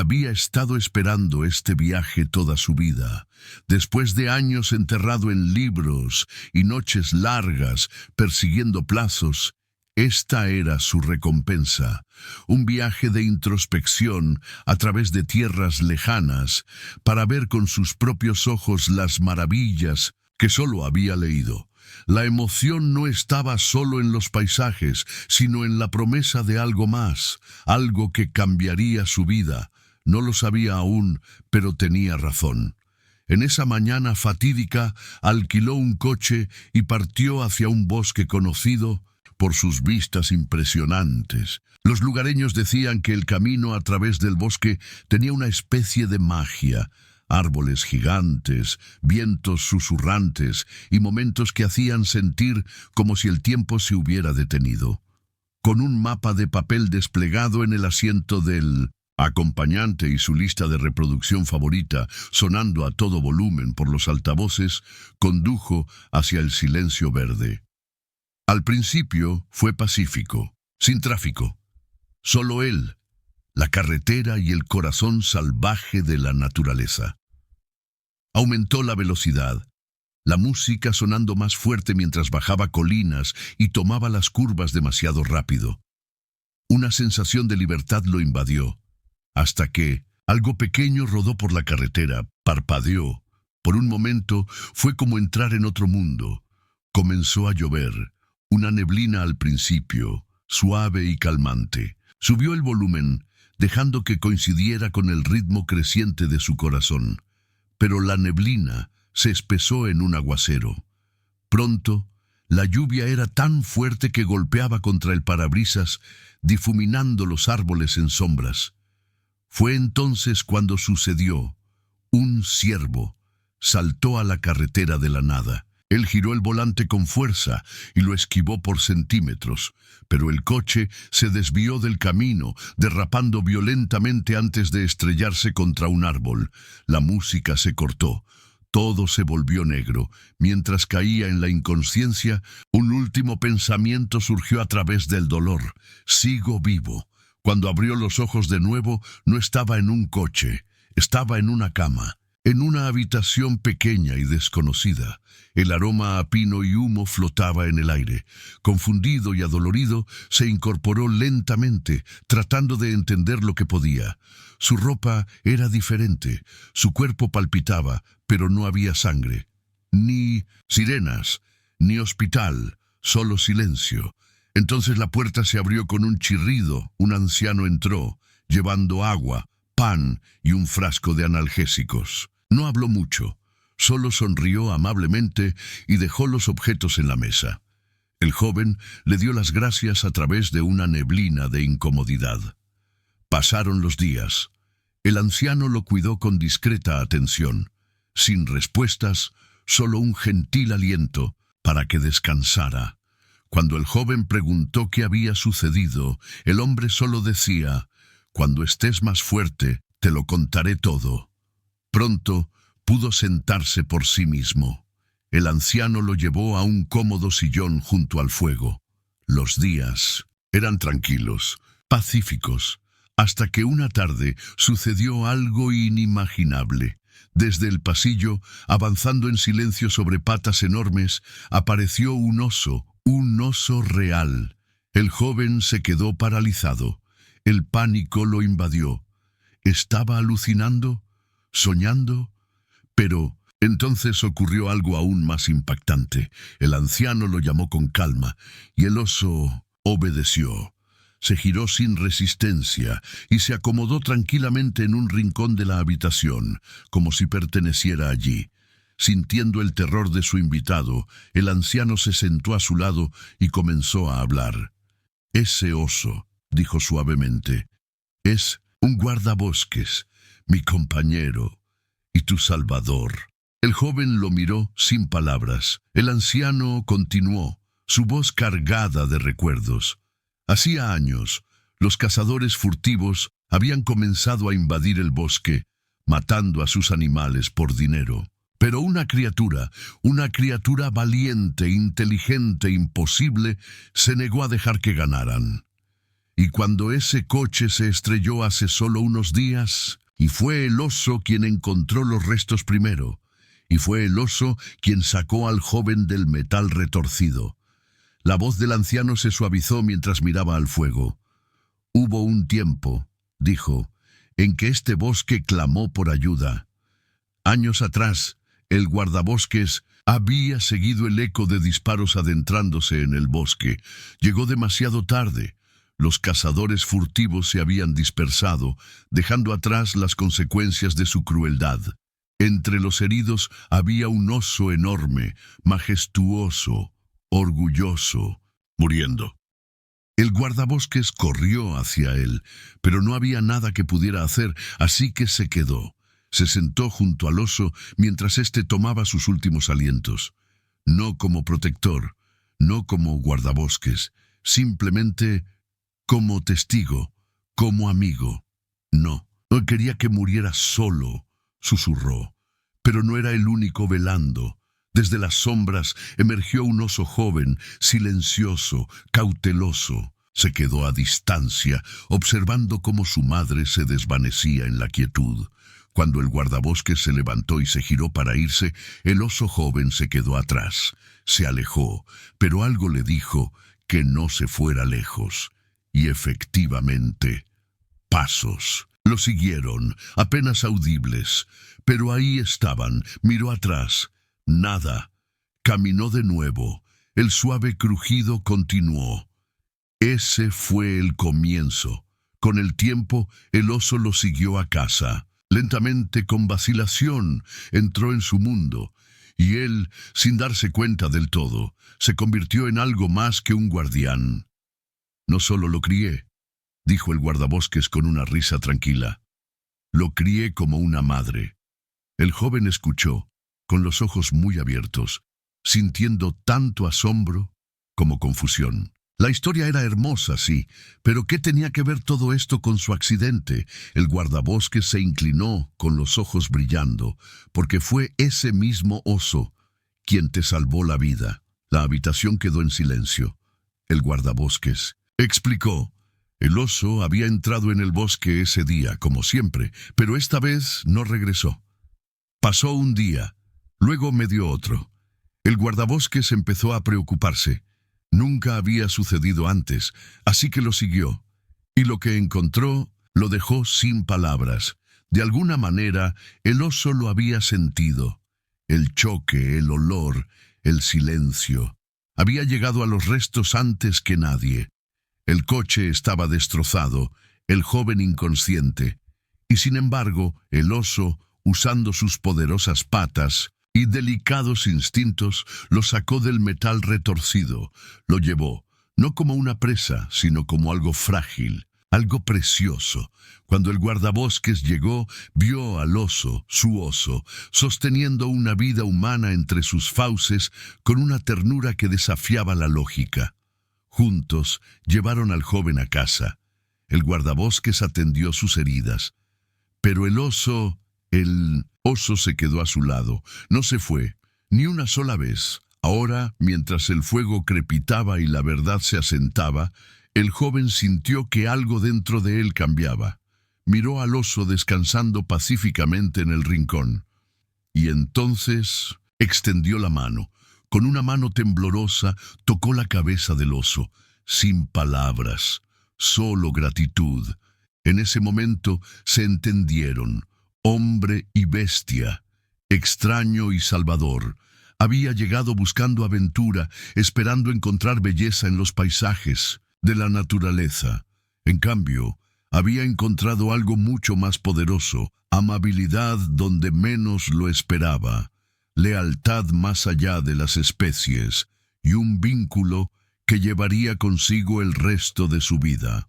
Había estado esperando este viaje toda su vida. Después de años enterrado en libros y noches largas persiguiendo plazos, esta era su recompensa, un viaje de introspección a través de tierras lejanas para ver con sus propios ojos las maravillas que solo había leído. La emoción no estaba solo en los paisajes, sino en la promesa de algo más, algo que cambiaría su vida. No lo sabía aún, pero tenía razón. En esa mañana fatídica alquiló un coche y partió hacia un bosque conocido por sus vistas impresionantes. Los lugareños decían que el camino a través del bosque tenía una especie de magia. Árboles gigantes, vientos susurrantes y momentos que hacían sentir como si el tiempo se hubiera detenido. Con un mapa de papel desplegado en el asiento del acompañante y su lista de reproducción favorita sonando a todo volumen por los altavoces, condujo hacia el silencio verde. Al principio fue pacífico, sin tráfico. Solo él, la carretera y el corazón salvaje de la naturaleza. Aumentó la velocidad, la música sonando más fuerte mientras bajaba colinas y tomaba las curvas demasiado rápido. Una sensación de libertad lo invadió, hasta que algo pequeño rodó por la carretera, parpadeó. Por un momento fue como entrar en otro mundo. Comenzó a llover, una neblina al principio, suave y calmante. Subió el volumen, dejando que coincidiera con el ritmo creciente de su corazón. Pero la neblina se espesó en un aguacero. Pronto, la lluvia era tan fuerte que golpeaba contra el parabrisas, difuminando los árboles en sombras. Fue entonces cuando sucedió. Un ciervo saltó a la carretera de la nada. Él giró el volante con fuerza y lo esquivó por centímetros, pero el coche se desvió del camino, derrapando violentamente antes de estrellarse contra un árbol. La música se cortó. Todo se volvió negro. Mientras caía en la inconsciencia, un último pensamiento surgió a través del dolor. Sigo vivo. Cuando abrió los ojos de nuevo, no estaba en un coche, estaba en una cama, en una habitación pequeña y desconocida. El aroma a pino y humo flotaba en el aire. Confundido y adolorido, se incorporó lentamente, tratando de entender lo que podía. Su ropa era diferente, su cuerpo palpitaba, pero no había sangre. Ni sirenas, ni hospital, solo silencio. Entonces la puerta se abrió con un chirrido. Un anciano entró, llevando agua, pan y un frasco de analgésicos. No habló mucho, solo sonrió amablemente y dejó los objetos en la mesa. El joven le dio las gracias a través de una neblina de incomodidad. Pasaron los días. El anciano lo cuidó con discreta atención. Sin respuestas, solo un gentil aliento para que descansara. Cuando el joven preguntó qué había sucedido, el hombre solo decía: «Cuando estés más fuerte, te lo contaré todo». Pronto pudo sentarse por sí mismo. El anciano lo llevó a un cómodo sillón junto al fuego. Los días eran tranquilos, pacíficos, hasta que una tarde sucedió algo inimaginable. Desde el pasillo, avanzando en silencio sobre patas enormes, apareció un oso real. El joven se quedó paralizado. El pánico lo invadió. ¿Estaba alucinando? ¿Soñando? Pero entonces ocurrió algo aún más impactante. El anciano lo llamó con calma, y el oso obedeció. Se giró sin resistencia y se acomodó tranquilamente en un rincón de la habitación, como si perteneciera allí. Sintiendo el terror de su invitado, el anciano se sentó a su lado y comenzó a hablar. «Ese oso», dijo suavemente, «es un guardabosques, mi compañero y tu salvador». El joven lo miró sin palabras. El anciano continuó, su voz cargada de recuerdos. Hacía años, los cazadores furtivos habían comenzado a invadir el bosque, matando a sus animales por dinero. Pero una criatura valiente, inteligente, imposible, se negó a dejar que ganaran. Y cuando ese coche se estrelló hace solo unos días, y fue el oso quien encontró los restos primero, y fue el oso quien sacó al joven del metal retorcido. La voz del anciano se suavizó mientras miraba al fuego. Hubo un tiempo, dijo, en que este bosque clamó por ayuda. Años atrás, el guardabosques había seguido el eco de disparos adentrándose en el bosque. Llegó demasiado tarde. Los cazadores furtivos se habían dispersado, dejando atrás las consecuencias de su crueldad. Entre los heridos había un oso enorme, majestuoso, orgulloso, muriendo. El guardabosques corrió hacia él, pero no había nada que pudiera hacer, así que se quedó. Se sentó junto al oso mientras éste tomaba sus últimos alientos. No como protector, no como guardabosques, simplemente como testigo, como amigo. No quería que muriera solo, susurró. Pero no era el único velando. Desde las sombras emergió un oso joven, silencioso, cauteloso. Se quedó a distancia, observando cómo su madre se desvanecía en la quietud. Cuando el guardabosques se levantó y se giró para irse, el oso joven se quedó atrás. Se alejó, pero algo le dijo que no se fuera lejos. Y efectivamente, pasos. Lo siguieron, apenas audibles, pero ahí estaban, miró atrás. Nada. Caminó de nuevo. El suave crujido continuó. Ese fue el comienzo. Con el tiempo, el oso lo siguió a casa. Lentamente, con vacilación, entró en su mundo, y él, sin darse cuenta del todo, se convirtió en algo más que un guardián. No solo lo crié, dijo el guardabosques con una risa tranquila. Lo crié como una madre. El joven escuchó, con los ojos muy abiertos, sintiendo tanto asombro como confusión. La historia era hermosa, sí, pero ¿qué tenía que ver todo esto con su accidente? El guardabosques se inclinó, con los ojos brillando, porque fue ese mismo oso quien te salvó la vida. La habitación quedó en silencio. El guardabosques explicó. El oso había entrado en el bosque ese día, como siempre, pero esta vez no regresó. Pasó un día, luego medio otro. El guardabosques empezó a preocuparse. Nunca había sucedido antes, así que lo siguió. Y lo que encontró lo dejó sin palabras. De alguna manera, el oso lo había sentido. El choque, el olor, el silencio. Había llegado a los restos antes que nadie. El coche estaba destrozado, el joven inconsciente. Y sin embargo, el oso, usando sus poderosas patas y delicados instintos, lo sacó del metal retorcido. Lo llevó, no como una presa, sino como algo frágil, algo precioso. Cuando el guardabosques llegó, vio al oso, su oso, sosteniendo una vida humana entre sus fauces con una ternura que desafiaba la lógica. Juntos llevaron al joven a casa. El guardabosques atendió sus heridas. Pero el oso se quedó a su lado. No se fue, ni una sola vez. Ahora, mientras el fuego crepitaba y la verdad se asentaba, el joven sintió que algo dentro de él cambiaba. Miró al oso descansando pacíficamente en el rincón. Y entonces extendió la mano. Con una mano temblorosa tocó la cabeza del oso, sin palabras, solo gratitud. En ese momento se entendieron, hombre y bestia, extraño y salvador. Había llegado buscando aventura, esperando encontrar belleza en los paisajes de la naturaleza. En cambio, había encontrado algo mucho más poderoso, amabilidad donde menos lo esperaba, lealtad más allá de las especies y un vínculo que llevaría consigo el resto de su vida.